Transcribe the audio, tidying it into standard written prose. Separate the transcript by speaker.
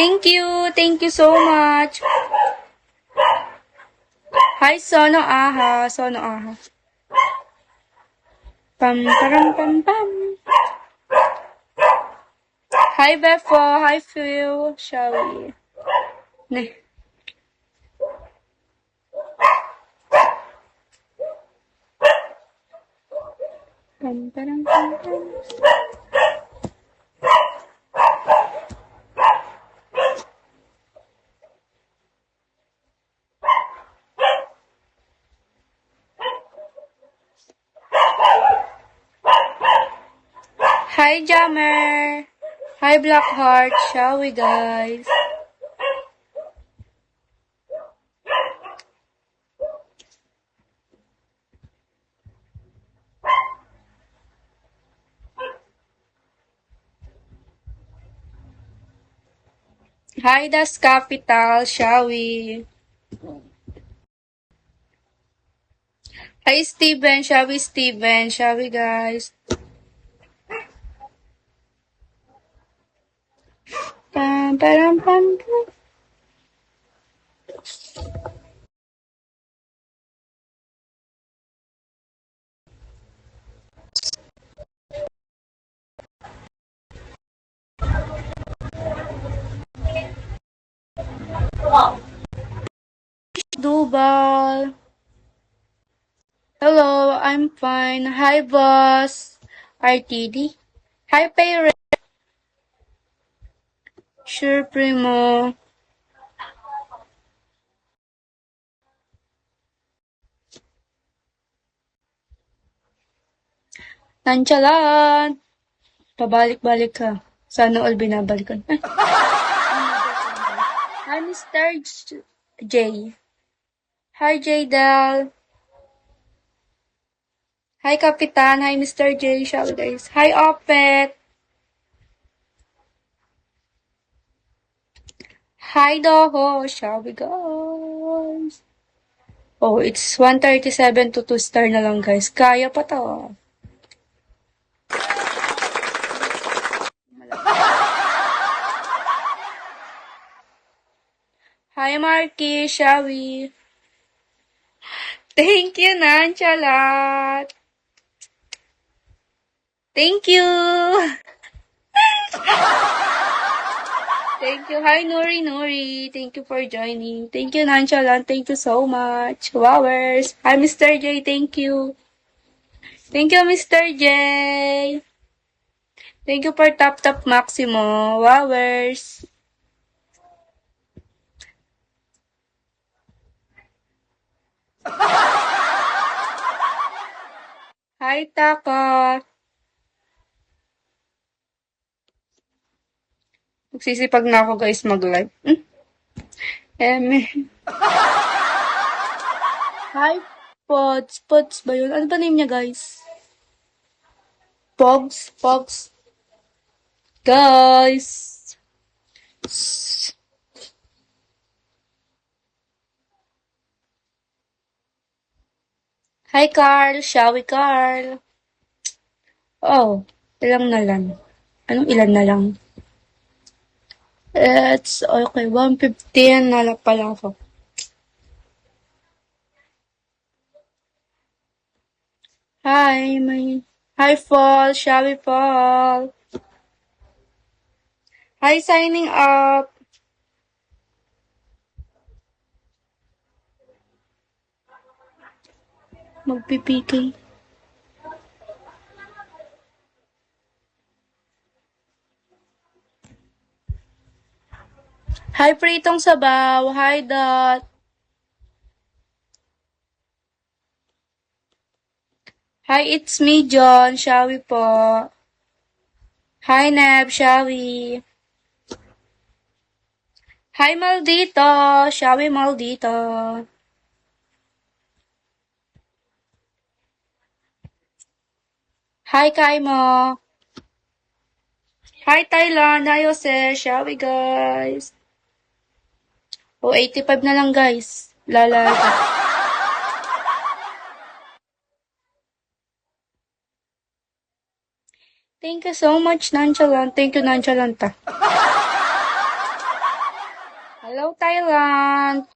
Speaker 1: Thank you. Thank you so much. Hi, Sono Aha. Sono Aha. Pam, param, pam, pam. Hi, Befo. Hi, Phil. Shall we? Ne. Pam, param, pam, pam. Hi, Jammer. Hi, Blackheart. Shall we, guys? Hi, Das Capital. Shall we? Hi, Steven. Shall we, Steven? Shall we, guys? Pam, param, pam, pam. Dubal. Hello, I'm fine. Hi, boss. RTD. Hi, Payre. Sure, Primo. Nonchalant. Pabalik-balik ka. Sana all binabalikan. Ay. Hi, Mr. J. Hi, Jadal. Hi, Kapitan. Hi, Mr. J. Shall we, guys? Hi, Opet. Hi, Doho. Shall we, guys? Oh, it's 1:37 to 2 star na lang, guys. Kaya pa to. Hi, Marky. Shall we? Thank you, Nonchalant. Thank you. Thank you. Hi, Nuri Nuri. Thank you for joining. Thank you, Nonchalant. Thank you so much. Wowers. Hi, Mr. J. Thank you. Thank you, Mr. J. Thank you for Tap Tap Maximo. Wowers. Hi, Taka. Magsisipag na ako, guys, mag-live. Hi, Pods. Pods ba yun? Ano ba name niya, guys? Pogs? Pogs? Guys. Hi, Carl. Shall we, Carl? Oh, ilang na lang. Anong ilan na lang? It's okay. 1:15 na lang pala ako. Hi, Hi, Fall. Shall we, Fall? Hi, signing up. Magpipikay. Hi, Pritong Sabaw. Hi, Dot. Hi, it's me, John. Shall we po? Hi, Neb. Shall we? Hi, Maldito. Shall we, Maldito? Hi, Kaimo. Hi, Thailand. Hi, Jose. Shall we, guys? Oh, 85 na lang, guys. Lalaga. Thank you so much, Nonchalant. Thank you, Nonchalant. Hello, Thailand!